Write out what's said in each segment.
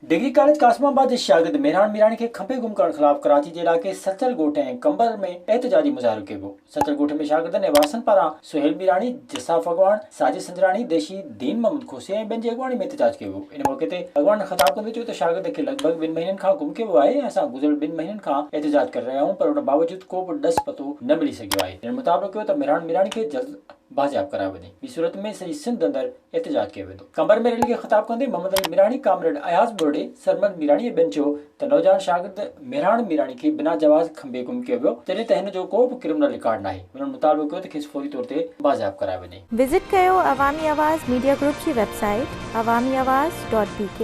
Degree college Kasmabad के शागिर्द मेहरान मीरानी के खंभे गुम करण खिलाफ कराची के इलाके सचल गोठ ऐं कंबर में एहतजाजी मुज़ाहिरो कयो वियो। सचल गोठ में शागिर्दनि ऐं वासन पारां सुहेल मीरानी, जसाफ अगवान, साजिद संजरानी, देशी दीन मोहम्मद खोसी ऐं ॿियनि जी अॻवानी में एहतजाज कयो वियो। इन मौक़े ते अगवान ख़िताब कंदे चयो त शागिर्द खे लॻभॻि 2 महीननि खां गुम कयो वियो आहे ऐं असां गुज़िरियल 2 महीननि खां एहतजाज करे रहिया आहियूं, पर उन बावजूदि को बि ॾस पतो न मिली सघियो आहे। इन मुताबिक़ कयो त मेहरान मीरानी खे जल्द बाजियाब करायो वञे, ॿी सूरत में सॼी सिंध अंदरि एहतजाज कयो वेंदो। कंबर में रैली खे ख़िताब कंदे मोहम्मद अली मीरानी, कामरेड अयाज़ बोर्डे, सरमद मीरानी ऐं ॿियनि चयो त नौजवान शागिर्द मेहरान मीरानी खे बिना जवाज़ खंभे गुम कयो वियो, जॾहिं त हिन जो को बि क्रिमिनल रिकॉर्ड नाहे। उन्हनि मुताबिक़ कयो त खेसि फौरी तौर ते बाजियाब करायो वञे। विज़िट कयो अवामी आवाज़ मीडिया ग्रुप जी वेबसाइट awamiawaz.pk।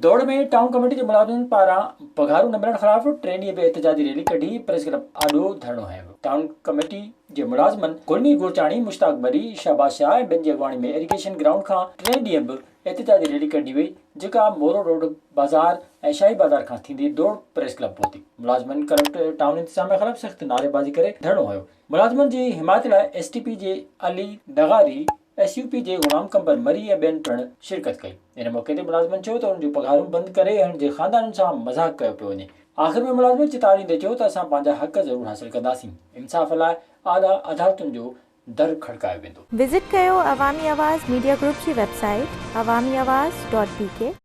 दौड़ में टाउन कमेटी के मुलाज़िमनि पारां पघारूं न मिलण ख़िलाफ़ 3 ॾींहं बि एहतजाजी रैली कढी प्रेस क्लब आॾो धरणो हंयो वियो। टाउन कमेटी जे मुलाज़िमनि गुलमी गुरचाणी, मुश्ताक बरी, शहबाज शाह ऐं ॿियनि जी अॻवानी में इरिगेशन ग्राउंड खां 3 ॾींहं बि एहतजाजी रैली कढी वई, जेका मोरो रोड बाज़ार ऐं शाही बाज़ार खां थींदी दौड़ प्रेस क्लब पहुती। मुलाज़िमनि करप्ट टाउन इंतिज़ामिया ख़िलाफ़ सख़्त नारेबाज़ी करे धरणो हंयो। मुलाज़िमनि जी हिमायत लाइ STP जे अली डगारी, SUP जे गुलाम कंबर मरी ऐं ॿियनि पिणु शिरकत कई। इन मौक़े ते मुलाज़िमनि चयो त उन्हनि जूं पघारूं बंदि करे हिननि जे ख़ानदाननि सां मज़ाक़ कयो पियो वञे। आख़िर में मुलाज़िमनि चितार ॾींदे चयो त असां पंहिंजा हक़ ज़रूरु हासिलु कंदासीं। इंसाफ़ लाइ आला अदालतुनि जो दर खड़कायो वेंदो। विज़िट कयो अवामी आवाज़ मीडिया ग्रुप जी वेबसाइट awamiawaz.pk।